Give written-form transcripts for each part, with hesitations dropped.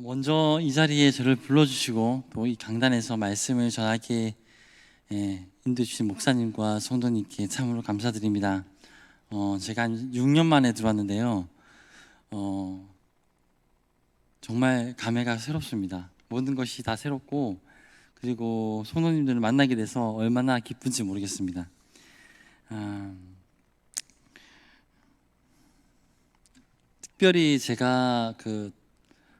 먼저 이 자리에 저를 불러주시고 또 이 강단에서 말씀을 전하게 인도해 주신 목사님과 성도님께 참으로 감사드립니다. 제가 한 6년 만에 들어왔는데요. 어, 정말 감회가 새롭습니다. 모든 것이 다 새롭고 그리고 성도님들을 만나게 돼서 얼마나 기쁜지 모르겠습니다. 아, 특별히 제가 그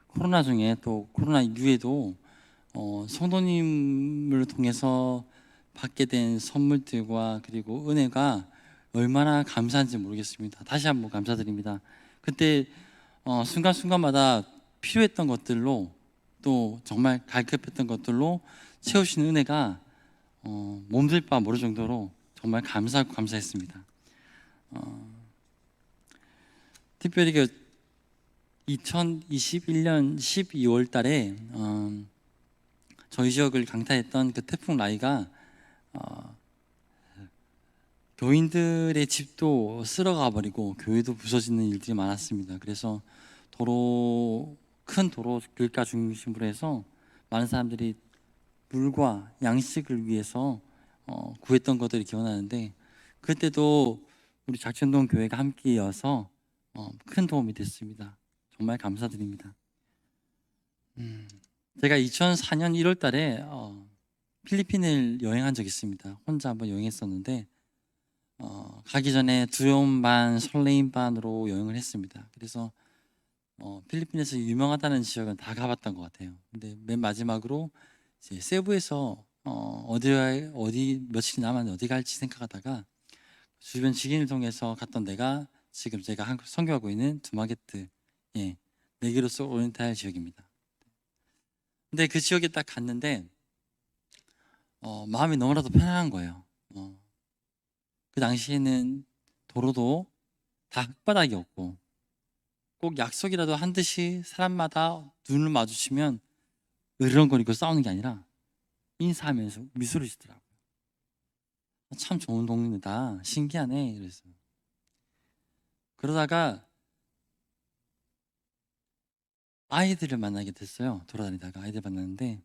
코로나 중에 또 코로나 이후에도 성도님을 통해서 받게 된 선물들과 그리고 은혜가 얼마나 감사한지 모르겠습니다. 다시 한번 감사드립니다. 그때 순간순간마다 필요했던 것들로 또 정말 갈급했던 것들로 채우시는 은혜가 몸둘 바 모를 정도로 정말 감사하고 감사했습니다. 특별히 그 2021년 12월 달에 저희 지역을 강타했던 그 태풍 라이가 교인들의 집도 쓸어가 버리고 교회도 부서지는 일들이 많았습니다. 그래서 큰 도로 길가 중심으로 해서 많은 사람들이 물과 양식을 위해서 구했던 것들이 기억나는데, 그때도 우리 작천동 교회가 함께여서 큰 도움이 됐습니다. 정말 감사드립니다. 제가 2004년 1월 달에 필리핀을 여행한 적이 있습니다. 혼자 한번 여행했었는데 가기 전에 두려움 반 설레임 반으로 여행을 했습니다. 그래서 필리핀에서 유명하다는 지역은 다 가봤던 것 같아요. 근데 맨 마지막으로 이제 세부에서 어디 며칠 남았는데 어디 갈지 생각하다가 주변 지인을 통해서 갔던 데가 지금 제가 선교하고 있는 두마게트, 네기로스 오리엔탈 지역입니다. 근데 그 지역에 딱 갔는데 마음이 너무나도 편안한 거예요. 그 당시에는 도로도 다 흙바닥이었고 꼭 약속이라도 한 듯이 사람마다 눈을 마주치면 으르렁거리고 싸우는 게 아니라 인사하면서 미소를 짓더라고요. 참 좋은 동네다, 신기하네. 이래서 그러다가 아이들을 만나게 됐어요. 돌아다니다가 아이들 만났는데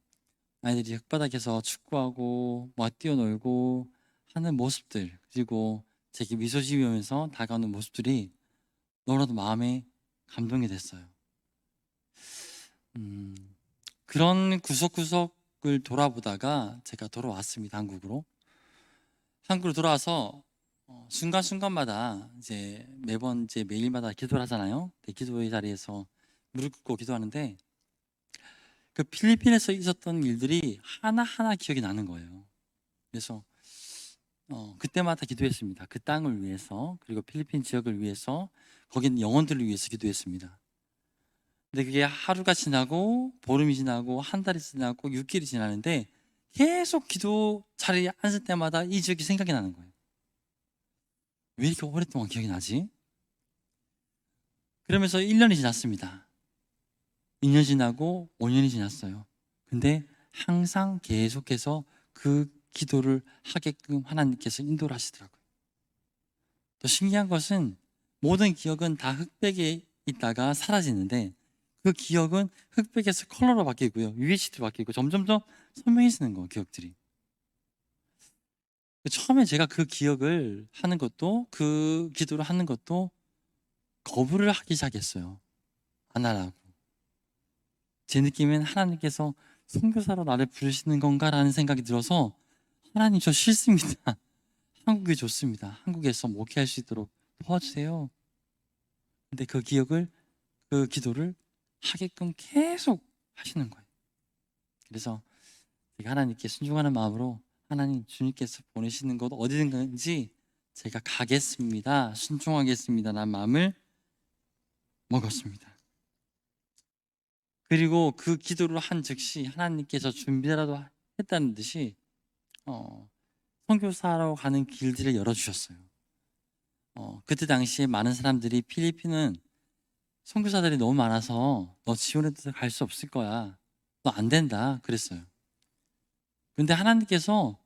아이들이 흙바닥에서 축구하고 막 뛰어놀고 하는 모습들, 그리고 제게 미소 지으면서 다가오는 모습들이 너무나도 마음에 감동이 됐어요. 음, 그런 구석구석을 돌아보다가 제가 돌아왔습니다. 한국으로 돌아와서 순간순간마다 이제 매번 이제 매일마다 기도를 하잖아요. 기도의 자리에서 무릎 꿇고 기도하는데 그 필리핀에서 있었던 일들이 하나하나 기억이 나는 거예요. 그래서 그때마다 기도했습니다. 그 땅을 위해서, 그리고 필리핀 지역을 위해서, 거긴 영혼들을 위해서 기도했습니다. 근데 그게 하루가 지나고 보름이 지나고 한 달이 지나고 6일이 지나는데 계속 기도 자리에 앉을 때마다 이 지역이 생각이 나는 거예요. 왜 이렇게 오랫동안 기억이 나지? 그러면서 1년이 지났습니다. 2년 지나고 5년이 지났어요. 근데 항상 계속해서 그 기도를 하게끔 하나님께서 인도를 하시더라고요. 또 신기한 것은 모든 기억은 다 흑백에 있다가 사라지는데 그 기억은 흑백에서 컬러로 바뀌고요, UHD로 바뀌고 점점점 선명해지는 거, 기억들이. 처음에 제가 그 기억을 하는 것도, 그 기도를 하는 것도 거부를 하기 시작했어요. 안 하라고. 제 느낌엔 하나님께서 선교사로 나를 부르시는 건가라는 생각이 들어서, 하나님 저 싫습니다. 한국이 좋습니다. 한국에서 목회할 수 있도록 도와주세요. 근데 그 기도를 하게끔 계속 하시는 거예요. 그래서 제가 하나님께 순종하는 마음으로, 하나님, 주님께서 보내시는 곳 어디든지 제가 가겠습니다, 순종하겠습니다 라는 마음을 먹었습니다. 그리고 그 기도를 한 즉시 하나님께서 준비라도 했다는 듯이 선교사로 가는 길들을 열어주셨어요. 그때 당시에 많은 사람들이 필리핀은 선교사들이 너무 많아서 너 지원해도 갈 수 없을 거야, 너 안 된다 그랬어요. 근데 하나님께서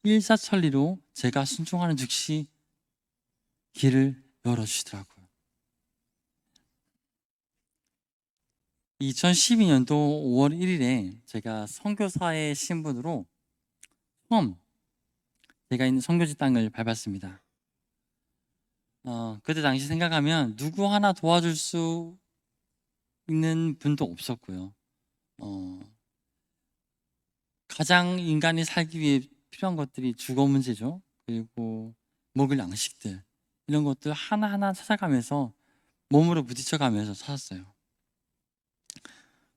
일사천리로 제가 순종하는 즉시 길을 열어주시더라고요. 2012년도 5월 1일에 제가 선교사의 신분으로 처음 제가 있는 선교지 땅을 밟았습니다. 그때 당시 생각하면 누구 하나 도와줄 수 있는 분도 없었고요. 어, 가장 인간이 살기 위해 필요한 것들이 주거 문제죠. 그리고 먹을 양식들, 이런 것들 하나하나 찾아가면서 몸으로 부딪혀가면서 찾았어요.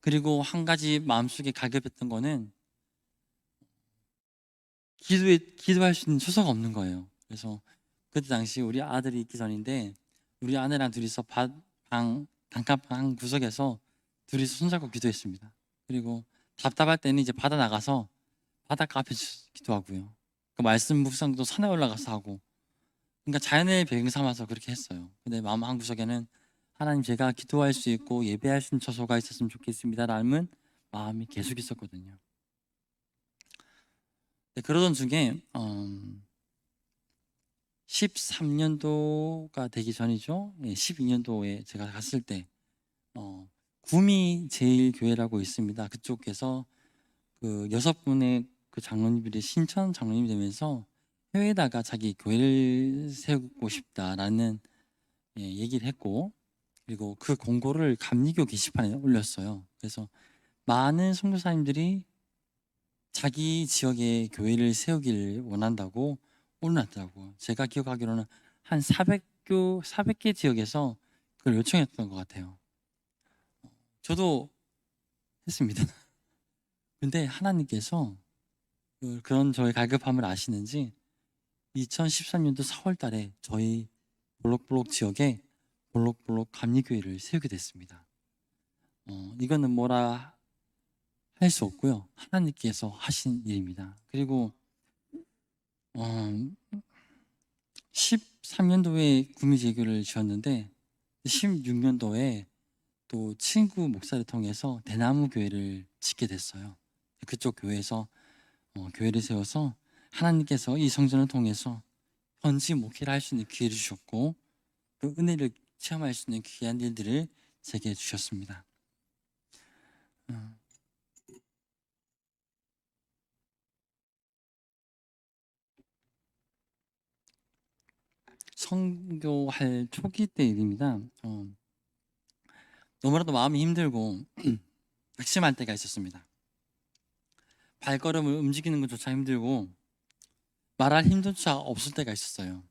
그리고 한 가지 마음속에 갈급했던 거는 기도할 수 있는 처소가 없는 거예요. 그래서 그때 당시 우리 아들이 있기 전인데 우리 아내랑 둘이서 단칸방 한 구석에서 둘이서 손잡고 기도했습니다. 그리고 답답할 때는 이제 바다 나가서 바닷가 앞에 기도하고요. 그 말씀 묵상도 산에 올라가서 하고, 그러니까 자연의 배경 삼아서 그렇게 했어요. 근데 마음 한 구석에는 하나님, 제가 기도할 수 있고 예배할 수 있는 처소가 있었으면 좋겠습니다라는 마음이 계속 있었거든요. 그러던 중에 13년도가 되기 전이죠. 12년도에 제가 갔을 때 구미 제일교회라고 있습니다. 그쪽에서 그 6분의 그 장로님들이 신천 장로님이 되면서 해외에다가 자기 교회를 세우고 싶다라는 얘기를 했고, 그리고 그 공고를 감리교 게시판에 올렸어요. 그래서 많은 선교사님들이 자기 지역에 교회를 세우기를 원한다고 올려놨더라고요. 제가 기억하기로는 한 400개 지역에서 그걸 요청했던 것 같아요. 저도 했습니다. 근데 하나님께서 그런 저의 갈급함을 아시는지 2013년도 4월 달에 저희 볼록볼록 지역에 볼록볼록 감리교회를 세우게 됐습니다. 이거는 뭐라 할 수 없고요. 하나님께서 하신 일입니다. 그리고 13년도에 구미제교를 지었는데 16년도에 또 친구 목사를 통해서 대나무 교회를 짓게 됐어요. 그쪽 교회에서 교회를 세워서 하나님께서 이 성전을 통해서 현지 목회를 할 수 있는 기회를 주셨고, 그 은혜를 체험할 수 있는 귀한 일들을 제게 주셨습니다. 선교할 초기 때 일입니다. 너무나도 마음이 힘들고 낙심할 때가 있었습니다. 발걸음을 움직이는 것조차 힘들고 말할 힘조차 없을 때가 있었어요.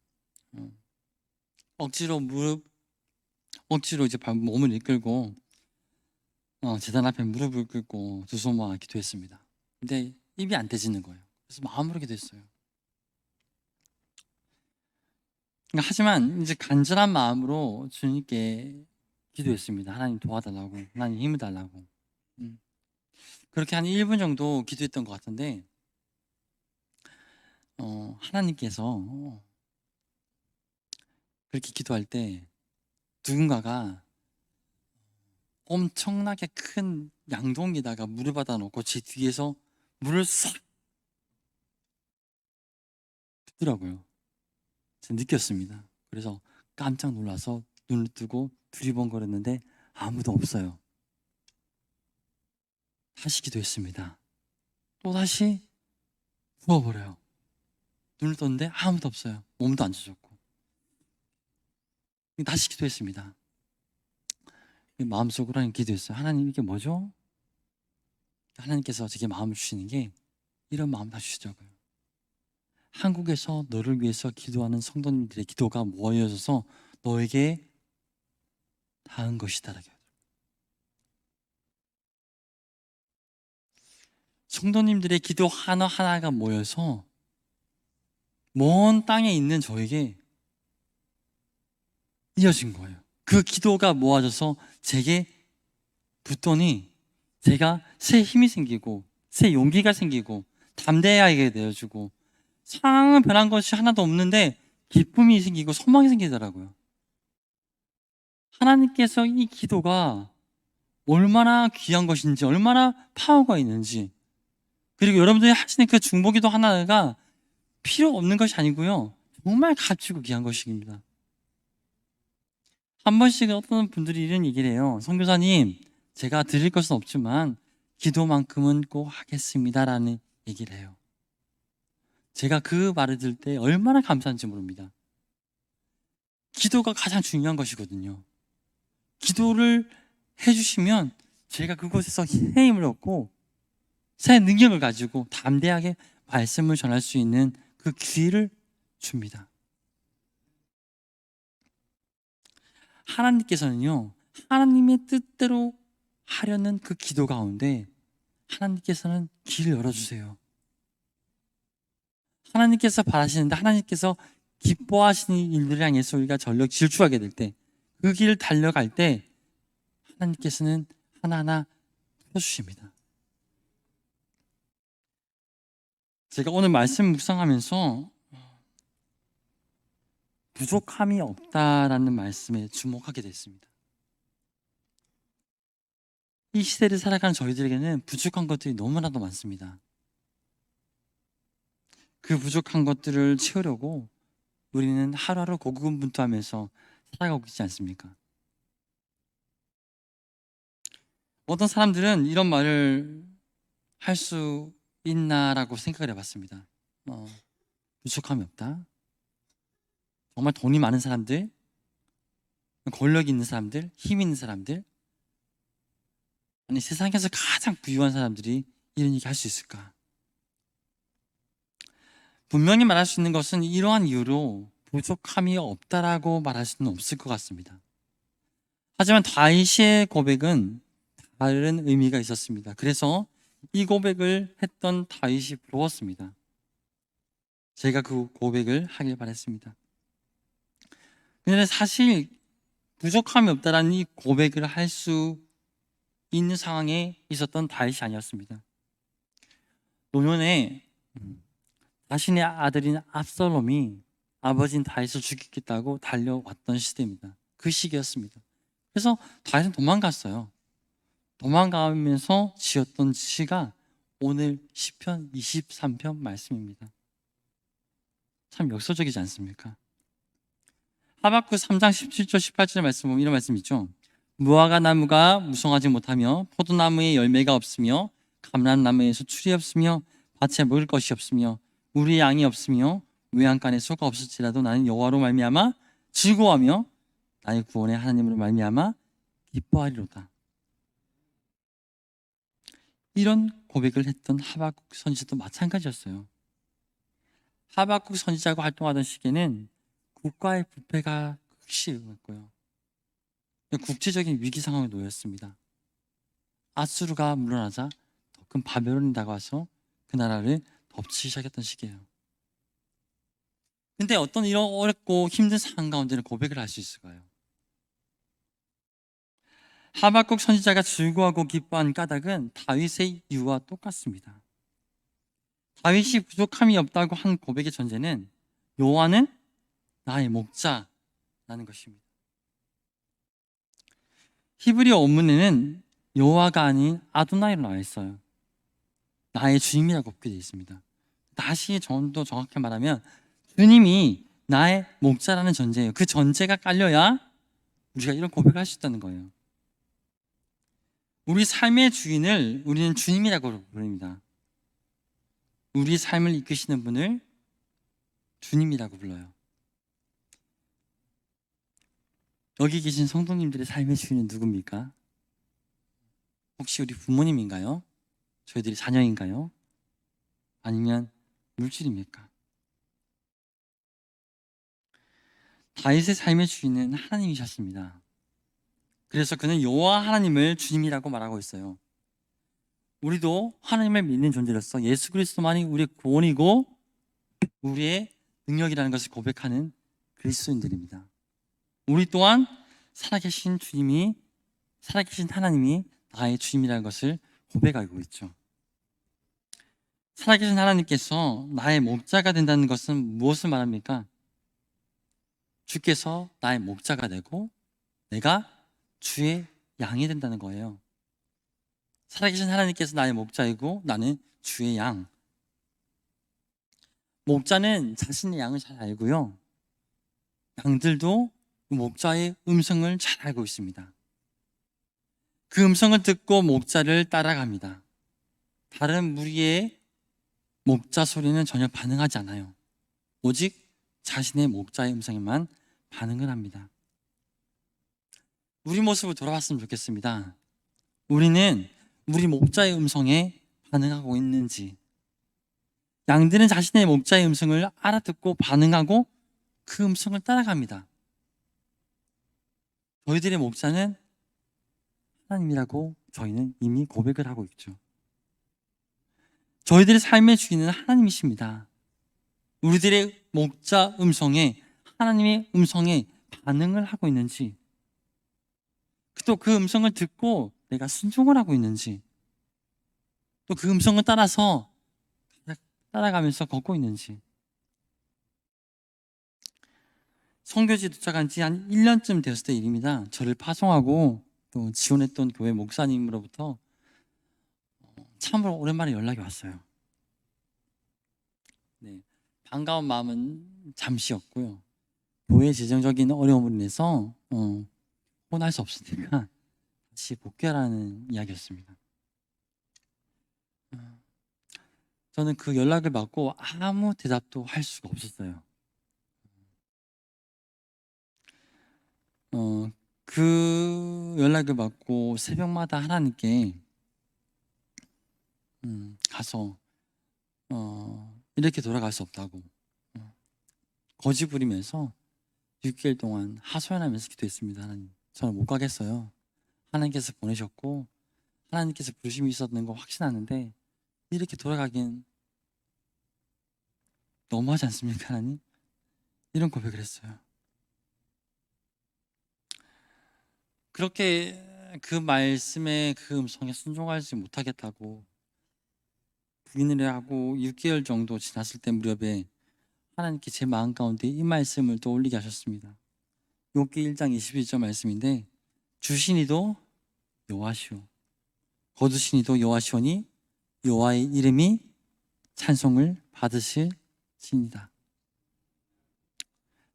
억지로 이제 몸을 이끌고 제단 앞에 무릎을 꿇고 두 손 모아 기도했습니다. 근데 입이 안 떼지는 거예요. 그래서 마음으로 기도했어요. 하지만 이제 간절한 마음으로 주님께 기도했습니다. 하나님 도와달라고, 하나님 힘을 달라고. 그렇게 한 1분 정도 기도했던 것 같은데 하나님께서 그렇게 기도할 때 누군가가 엄청나게 큰 양동이다가 물을 받아 놓고 제 뒤에서 물을 싹 붓더라고요. 제가 느꼈습니다. 그래서 깜짝 놀라서 눈을 뜨고 두리번거렸는데 아무도 없어요. 다시 기도했습니다. 또 다시 부어버려요. 눈을 떴는데 아무도 없어요. 몸도 안 젖었고. 다시 기도했습니다. 마음속으로 하나님 기도했어요. 하나님, 이게 뭐죠? 하나님께서 제게 마음을 주시는 게 이런 마음 다 주시더라고요. 한국에서 너를 위해서 기도하는 성도님들의 기도가 모여져서 너에게 닿은 것이다. 성도님들의 기도 하나하나가 모여서 먼 땅에 있는 저에게 이어진 거예요. 그 기도가 모아져서 제게 붙더니 제가 새 힘이 생기고 새 용기가 생기고 담대하게 되어주고, 상황은 변한 것이 하나도 없는데 기쁨이 생기고 소망이 생기더라고요. 하나님께서 이 기도가 얼마나 귀한 것인지, 얼마나 파워가 있는지, 그리고 여러분들이 하시는 그 중보기도 하나가 필요 없는 것이 아니고요, 정말 값지고 귀한 것입니다. 한 번씩 어떤 분들이 이런 얘기를 해요. 선교사님, 제가 드릴 것은 없지만 기도만큼은 꼭 하겠습니다라는 얘기를 해요. 제가 그 말을 들을 때 얼마나 감사한지 모릅니다. 기도가 가장 중요한 것이거든요. 기도를 해주시면 제가 그곳에서 힘을 얻고 새 능력을 가지고 담대하게 말씀을 전할 수 있는 그 기회를 줍니다. 하나님께서는요, 하나님의 뜻대로 하려는 그 기도 가운데 하나님께서는 길을 열어주세요. 하나님께서 바라시는데, 하나님께서 기뻐하시는 일들을 향해서 우리가 전력 질주하게 될 때, 그 길을 달려갈 때 하나님께서는 하나하나 펴주십니다. 제가 오늘 말씀 묵상하면서 부족함이 없다라는 말씀에 주목하게 됐습니다. 이 시대를 살아가는 저희들에게는 부족한 것들이 너무나도 많습니다. 그 부족한 것들을 채우려고 우리는 하루하루 고군분투하면서 살아가고 있지 않습니까? 어떤 사람들은 이런 말을 할 수 있나라고 생각을 해봤습니다. 부족함이 없다. 정말 돈이 많은 사람들, 권력이 있는 사람들, 힘 있는 사람들, 아니 세상에서 가장 부유한 사람들이 이런 얘기 할 수 있을까? 분명히 말할 수 있는 것은 이러한 이유로 부족함이 없다라고 말할 수는 없을 것 같습니다. 하지만 다윗의 고백은 다른 의미가 있었습니다. 그래서 이 고백을 했던 다윗이 부러웠습니다. 제가 그 고백을 하길 바랬습니다. 그런데 사실 부족함이 없다라는 이 고백을 할 수 있는 상황에 있었던 다윗이 아니었습니다. 노년에 자신의 아들인 압살롬이 아버지인 다윗을 죽이겠다고 달려왔던 시대입니다. 그 시기였습니다. 그래서 다윗은 도망갔어요. 도망가면서 지었던 시가 오늘 시편 23편 말씀입니다. 참 역설적이지 않습니까? 하박국 3장 17절 18절 말씀 보면 이런 말씀 있죠. 무화과 나무가 무성하지 못하며 포도나무에 열매가 없으며 감람나무에서 출이 없으며 밭에 먹을 것이 없으며 우리의 양이 없으며 외양간에 소가 없을지라도 나는 여호와로 말미암아 즐거워하며 나의 구원의 하나님으로 말미암아 기뻐하리로다. 이런 고백을 했던 하박국 선지자도 마찬가지였어요. 하박국 선지자가 활동하던 시기에는 국가의 부패가 극심했고요. 국제적인 위기 상황에 놓였습니다. 아수르가 물러나자 더 큰 바벨론이 다가와서 그 나라를 덮치기 시작했던 시기예요. 근데 어떤 이런 어렵고 힘든 상황 가운데는 고백을 할 수 있을까요? 하박국 선지자가 즐거워하고 기뻐한 까닭은 다윗의 이유와 똑같습니다. 다윗이 부족함이 없다고 한 고백의 전제는 여호와는 나의 목자라는 것입니다. 히브리어 원문에는 여호와가 아닌 아도나이로 나와 있어요. 나의 주님이라고 곱게 되어 있습니다. 다시 좀 더 정확히 말하면 주님이 나의 목자라는 전제예요. 그 전제가 깔려야 우리가 이런 고백을 할 수 있다는 거예요. 우리 삶의 주인을 우리는 주님이라고 부릅니다. 우리 삶을 이끄시는 분을 주님이라고 불러요. 여기 계신 성도님들의 삶의 주인은 누굽니까? 혹시 우리 부모님인가요? 저희들이 자녀인가요? 아니면 물질입니까? 다윗의 삶의 주인은 하나님이셨습니다. 그래서 그는 여호와 하나님을 주님이라고 말하고 있어요. 우리도 하나님을 믿는 존재로서 예수 그리스도만이 우리의 구원이고 우리의 능력이라는 것을 고백하는 그리스도인들입니다. 우리 또한 살아계신 하나님이 나의 주님이라는 것을 고백하고 있죠. 살아계신 하나님께서 나의 목자가 된다는 것은 무엇을 말합니까? 주께서 나의 목자가 되고 내가 주의 양이 된다는 거예요. 살아계신 하나님께서 나의 목자이고 나는 주의 양. 목자는 자신의 양을 잘 알고요. 양들도 그 목자의 음성을 잘 알고 있습니다. 그 음성을 듣고 목자를 따라갑니다. 다른 무리의 목자 소리는 전혀 반응하지 않아요. 오직 자신의 목자의 음성에만 반응을 합니다. 우리 모습을 돌아봤으면 좋겠습니다. 우리는 우리 목자의 음성에 반응하고 있는지, 양들은 자신의 목자의 음성을 알아듣고 반응하고 그 음성을 따라갑니다. 저희들의 목자는 하나님이라고 저희는 이미 고백을 하고 있죠. 저희들의 삶의 주인은 하나님이십니다. 우리들의 목자 음성에, 하나님의 음성에 반응을 하고 있는지, 또 그 음성을 듣고 내가 순종을 하고 있는지, 또 그 음성을 따라서 따라가면서 걷고 있는지. 선교지 도착한 지 한 1년쯤 되었을 때 일입니다. 저를 파송하고 또 지원했던 교회 목사님으로부터 참으로 오랜만에 연락이 왔어요. 네, 반가운 마음은 잠시였고요. 교회 재정적인 어려움으로 인해서 혼날 수 없으니까 다시 복귀하라는 이야기였습니다. 저는 그 연락을 받고 아무 대답도 할 수가 없었어요. 그 연락을 받고 새벽마다 하나님께 가서 이렇게 돌아갈 수 없다고 거짓 부리면서 6개월 동안 하소연하면서 기도했습니다. 하나님, 저는 못 가겠어요. 하나님께서 보내셨고 하나님께서 부르심이 있었는 거 확신하는데 이렇게 돌아가긴 너무하지 않습니까, 하나님? 이런 고백을 했어요. 그렇게 그 말씀에 그 음성에 순종하지 못하겠다고 부인을 하고 6개월 정도 지났을 때 무렵에 하나님께 제 마음 가운데 이 말씀을 떠올리게 하셨습니다. 욥기 1장 21절 말씀인데, 주신 이도 여호와시오, 거두신 이도 여호와시오니 여호와의 이름이 찬송을 받으실지니다.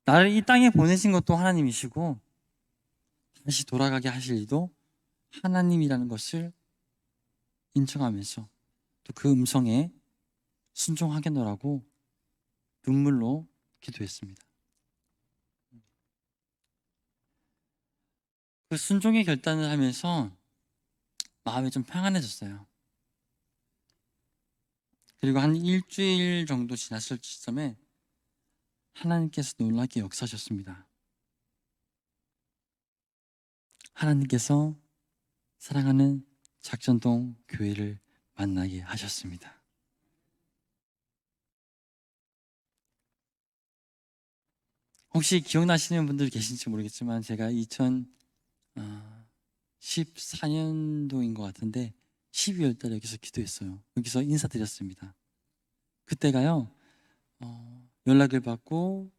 나를 이 땅에 보내신 것도 하나님이시고 다시 돌아가게 하실 이도 하나님이라는 것을 인정하면서 또 그 음성에 순종하겠노라고 눈물로 기도했습니다. 그 순종의 결단을 하면서 마음이 좀 평안해졌어요. 그리고 한 일주일 정도 지났을 시점에 하나님께서 놀랍게 역사하셨습니다. 하나님께서 사랑하는 작전동 교회를 만나게 하셨습니다. 혹시 기억나시는 분들 계신지 모르겠지만 제가 2014년도인 것 같은데 12월 달에 여기서 기도했어요. 여기서 인사드렸습니다. 그때가요, 연락을 받고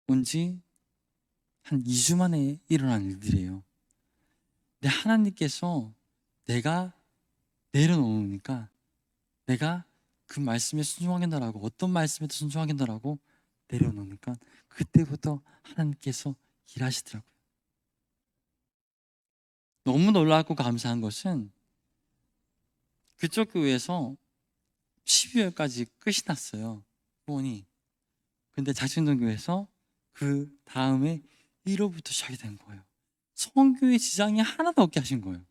온 지 한 2주 만에 일어난 일들이에요. 근데 하나님께서 내가 내려놓으니까 내가 그 말씀에 순종하겠노라고, 어떤 말씀에도 순종하겠노라고 내려놓으니까 그때부터 하나님께서 일하시더라고요. 너무 놀랍고 감사한 것은 그쪽 교회에서 12월까지 끝이 났어요, 후원이. 근데 작신동교회에서 그 다음에 1월부터 시작이 된 거예요. 선교의 지장이 하나도 없게 하신 거예요.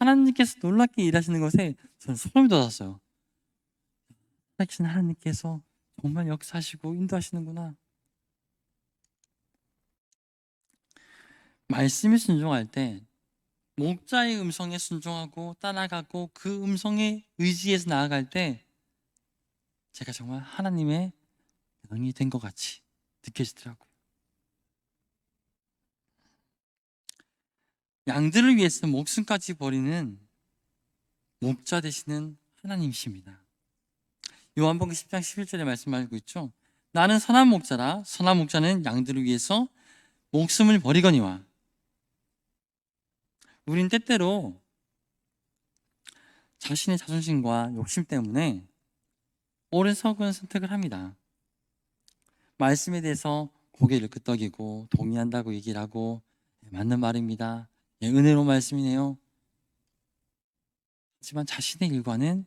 하나님께서 놀랍게 일하시는 것에 저는 소름이 돋았어요. 하나님께서 정말 역사하시고 인도하시는구나. 말씀에 순종할 때 목자의 음성에 순종하고 따라가고 그 음성에 의지해서 나아갈 때 제가 정말 하나님의 영이 된 것 같이 느껴지더라고요. 양들을 위해서 목숨까지 버리는 목자 되시는 하나님이십니다. 요한복음 10장 11절에 말씀하고 있죠. 나는 선한 목자라. 선한 목자는 양들을 위해서 목숨을 버리거니와. 우린 때때로 자신의 자존심과 욕심 때문에 어리석은 선택을 합니다. 말씀에 대해서 고개를 끄덕이고 동의한다고 얘기를 하고 맞는 말입니다, 은혜로 말씀이네요. 하지만 자신의 일과는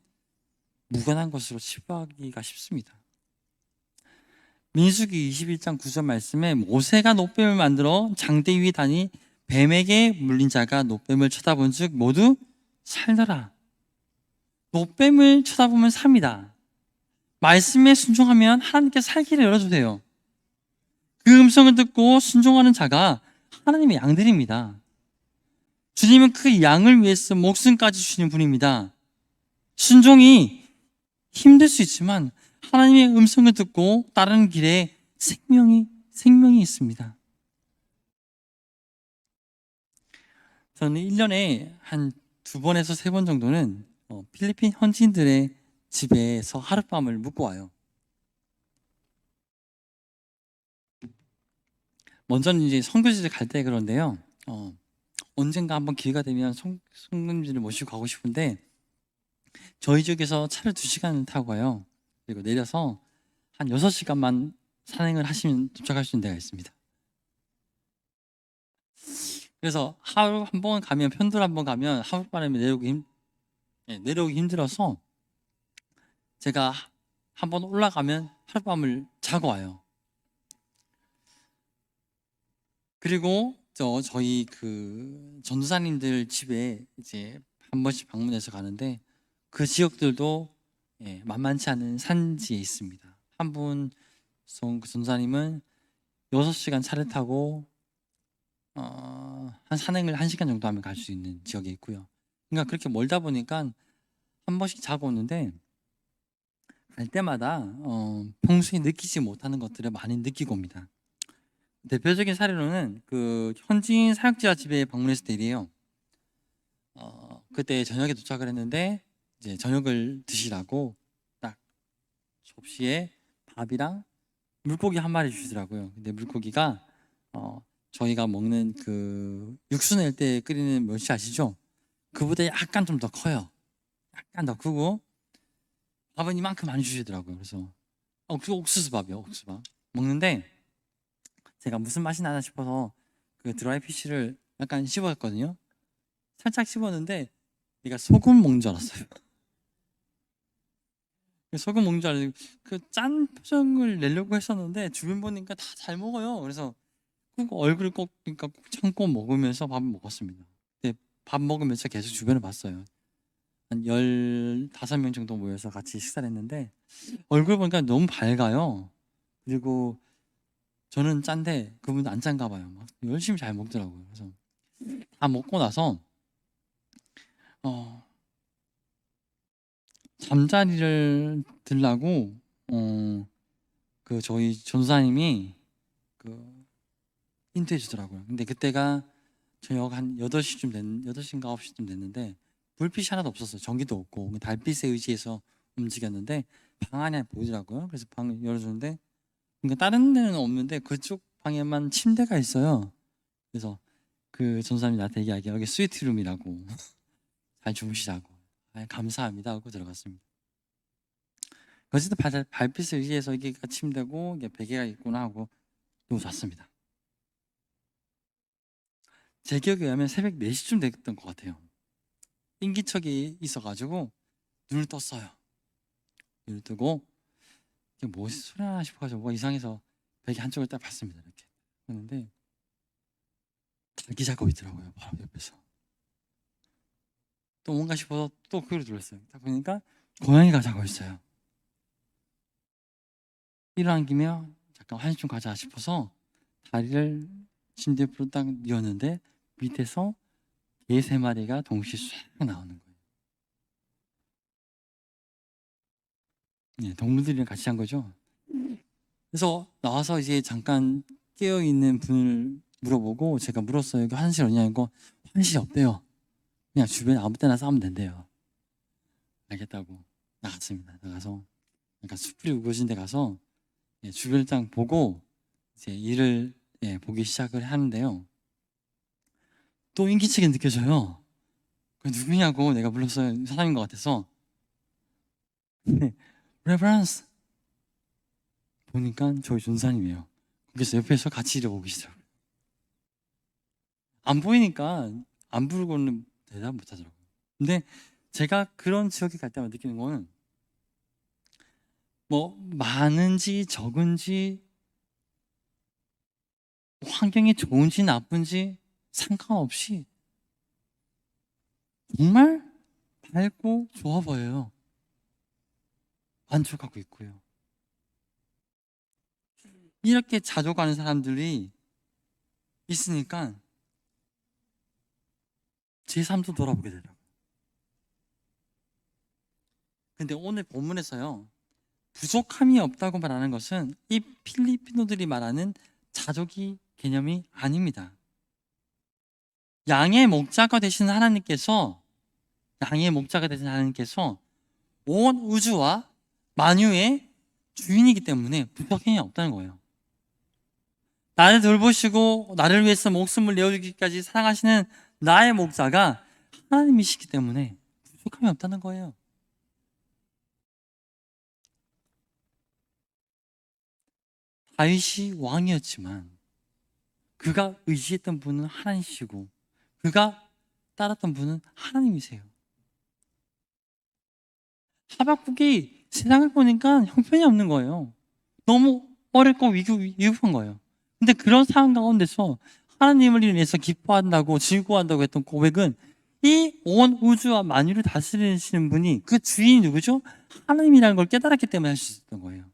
무관한 것으로 치부하기가 쉽습니다. 민수기 21장 9절 말씀에 모세가 노뱀을 만들어 장대 위에 다니 뱀에게 물린 자가 노뱀을 쳐다본 즉 모두 살더라. 노뱀을 쳐다보면 삽니다. 말씀에 순종하면 하나님께서 살기를 열어주세요. 그 음성을 듣고 순종하는 자가 하나님의 양들입니다. 주님은 그 양을 위해서 목숨까지 주시는 분입니다. 순종이 힘들 수 있지만 하나님의 음성을 듣고 따르는 길에 생명이 있습니다. 저는 1년에 한 2번에서 3번 정도는 필리핀 현지인들의 집에서 하룻밤을 묵고 와요. 먼저는 이제 선교지를 갈 때 그런데요. 언젠가 한번 기회가 되면 성도님들을 모시고 가고 싶은데 저희 지역에서 차를 2시간 타고 가요. 그리고 내려서 한 6시간만 산행을 하시면 도착할 수 있는 데가 있습니다. 그래서 하루 한 번 가면, 편도를 한 번 가면 하룻밤에 내려오기 힘들어서 제가 한 번 올라가면 하룻밤을 자고 와요. 그리고 저희 그 전도사님들 집에 이제 한 번씩 방문해서 가는데 그 지역들도 만만치 않은 산지에 있습니다. 한 분 전도사님은 6시간 차를 타고 한 산행을 1시간 정도 하면 갈 수 있는 지역에 있고요. 그러니까 그렇게 멀다 보니까 한 번씩 자고 오는데 갈 때마다 평소에 느끼지 못하는 것들을 많이 느끼고 옵니다. 대표적인 사례로는 그 현지인 사역자 집에 방문했을 때 일이에요. 그때 저녁에 도착을 했는데 이제 저녁을 드시라고 딱 접시에 밥이랑 물고기 한 마리 주시더라고요. 근데 물고기가 저희가 먹는 그 육수 낼 때 끓이는 멸치 아시죠? 그보다 약간 좀 더 커요. 약간 더 크고 밥은 이만큼 많이 주시더라고요. 그래서 옥수수밥이요, 옥수수밥 먹는데 제가 무슨 맛이 나나 싶어서 그 드라이 피쉬를 약간 씹었거든요. 살짝 씹었는데 얘가 소금 먹는 줄 알았어요. 소금 먹는 줄 알고 그 짠 표정을 내려고 했었는데 주변 보니까 다 잘 먹어요. 그래서 꼭 얼굴을 그러니까 꼭 참고 먹으면서 밥을 먹었습니다. 근데 밥 먹으면서 계속 주변을 봤어요. 한 15명 정도 모여서 같이 식사를 했는데 얼굴 보니까 너무 밝아요. 그리고 저는 짠데 그분은 안 짠가 봐요. 막 열심히 잘 먹더라고요. 그래서 다 먹고 나서 잠자리를 들라고 그 저희 전사님이 그 힌트해 주더라고요. 근데 그때가 저녁 한 8시인가 9시쯤 됐는데 불빛이 하나도 없었어요. 전기도 없고 달빛에 의지해서 움직였는데 방 안에 보이더라고요. 그래서 방 열어주는데 그러니까 다른 데는 없는데 그쪽 방에만 침대가 있어요. 그래서 그 전사님이 나한테 얘기하기에 여기 스위트룸이라고 잘 주무시라고 감사합니다 하고 들어갔습니다. 어쨌든 발빛을 의지해서 이게 침대고 이게 베개가 있구나 하고 또 잤습니다. 제 기억에 의하면 새벽 4시쯤 됐던 것 같아요. 인기척이 있어가지고 눈을 떴어요. 눈을 뜨고 이게 무엇이 소리 나나 싶어가지고 뭐가 이상해서 베개 한쪽을 딱 봤습니다. 이렇게 했는데 닭이 자고 있더라고요. 바로 옆에서. 또 뭔가 싶어서 또 그걸 눌렀어요. 딱 보니까 고양이가 자고 있어요. 일어난 김에 잠깐 한식 좀 가자 싶어서 다리를 침대 옆으로 딱 뉘었는데 밑에서 개 3마리가 동시에 쑥 나오는 거예요. 동물들이랑 같이 한 거죠. 그래서 나와서 이제 잠깐 깨어있는 분을 물어보고 제가 물었어요. 여기 화장실 어디냐고. 화장실이 없대요. 그냥 주변에 아무 때나 싸우면 된대요. 알겠다고 나갔습니다. 나가서 약간 숲이 우거진 데 가서 주변을 딱 보고 이제 일을 보기 시작을 하는데요. 또 인기척이 느껴져요. 그 누구냐고 내가 불렀어요. 사람인 것 같아서. 레버런스 보니까 저희 전사님이에요. 그래서 옆에서 같이 일을 보고 계시더라고요. 안 보이니까 안 부르고는 대답 못 하더라고요. 근데 제가 그런 지역에 갈 때마다 느끼는 거는 뭐 많은지 적은지 환경이 좋은지 나쁜지 상관없이 정말 밝고 좋아 보여요. 만족하고 있고요. 이렇게 자주 가는 사람들이 있으니까 제 삶도 돌아보게 되더라고요. 근데 오늘 본문에서요, 부족함이 없다고 말하는 것은 이 필리핀노들이 말하는 자족이 개념이 아닙니다. 양의 목자가 되신 하나님께서 온 우주와 만유의 주인이기 때문에 부족함이 없다는 거예요. 나를 돌보시고 나를 위해서 목숨을 내어주기까지 사랑하시는 나의 목자가 하나님이시기 때문에 부족함이 없다는 거예요. 다윗이 왕이었지만 그가 의지했던 분은 하나님이시고 그가 따랐던 분은 하나님이세요. 하박국이 세상을 보니까 형편이 없는 거예요. 너무 어렵고 위급한 거예요. 근데 그런 상황 가운데서 하나님을 위해서 기뻐한다고 즐거워한다고 했던 고백은 이 온 우주와 만유를 다스리시는 분이 그 주인이 누구죠? 하나님이라는 걸 깨달았기 때문에 할 수 있었던 거예요.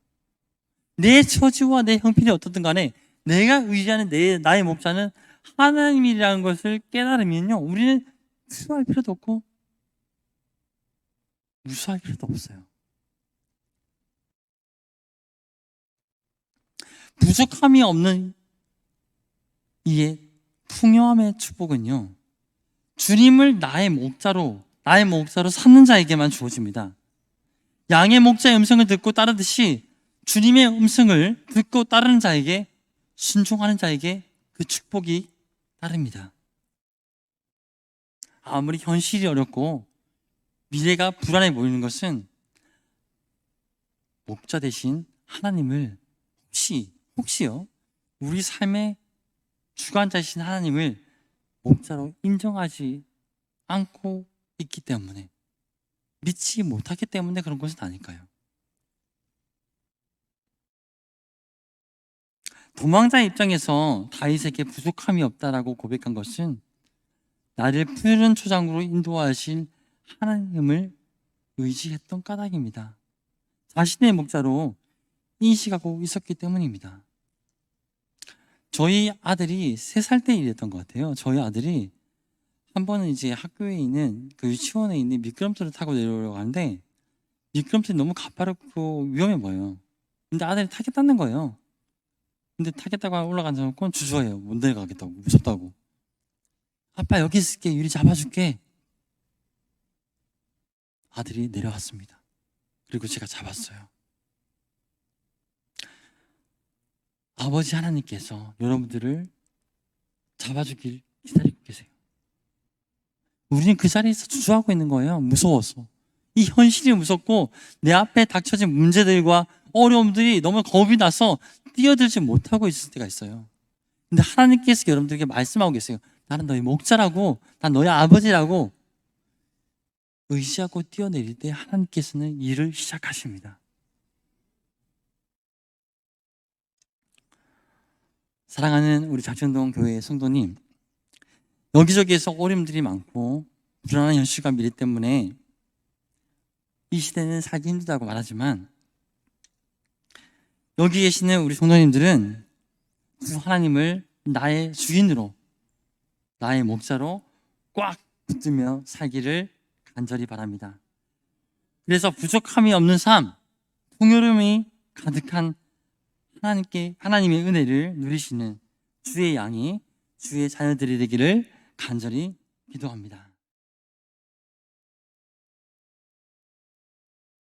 내 처지와 내 형편이 어떻든 간에 내가 의지하는 나의 목자는 하나님이라는 것을 깨달으면요, 우리는 수고할 필요도 없고 무수할 필요도 없어요. 부족함이 없는 이의 풍요함의 축복은요, 주님을 나의 목자로 삼는 자에게만 주어집니다. 양의 목자의 음성을 듣고 따르듯이 주님의 음성을 듣고 따르는 자에게, 순종하는 자에게 그 축복이 따릅니다. 아무리 현실이 어렵고 미래가 불안해 보이는 것은 목자 대신 하나님을 혹시요, 우리 삶의 주관자이신 하나님을 목자로 인정하지 않고 있기 때문에, 믿지 못하기 때문에 그런 것은 아닐까요? 도망자 입장에서 다윗에게 부족함이 없다라고 고백한 것은 나를 푸른 초장으로 인도하실 하나님을 의지했던 까닭입니다. 자신의 목자로 인식하고 있었기 때문입니다. 저희 아들이 3살 때 일했던 것 같아요. 저희 아들이 한 번은 이제 학교에 있는 그 유치원에 있는 미끄럼틀을 타고 내려오려고 하는데 미끄럼틀이 너무 가파르고 위험해 보여요. 근데 아들이 타겠다는 거예요. 근데 타겠다고 올라가서 주저해요. 못 내려가겠다고, 무섭다고. 아빠 여기 있을게, 유리 잡아줄게. 아들이 내려왔습니다. 그리고 제가 잡았어요. 아버지 하나님께서 여러분들을 잡아주길 기다리고 계세요. 우리는 그 자리에서 주저하고 있는 거예요. 무서워서. 이 현실이 무섭고 내 앞에 닥쳐진 문제들과 어려움들이 너무 겁이 나서 뛰어들지 못하고 있을 때가 있어요. 근데 하나님께서 여러분들에게 말씀하고 계세요. 나는 너희 목자라고, 난 너희 아버지라고. 의지하고 뛰어내릴 때 하나님께서는 일을 시작하십니다. 사랑하는 우리 작전동 교회의 성도님, 여기저기에서 어려움들이 많고 불안한 현실과 미래 때문에 이 시대는 살기 힘들다고 말하지만, 여기 계시는 우리 성도님들은 주 하나님을 나의 주인으로, 나의 목자로 꽉 붙들며 살기를 간절히 바랍니다. 그래서 부족함이 없는 삶, 풍요로움이 가득한 하나님의 은혜를 누리시는 주의 양이, 주의 자녀들이 되기를 간절히 기도합니다.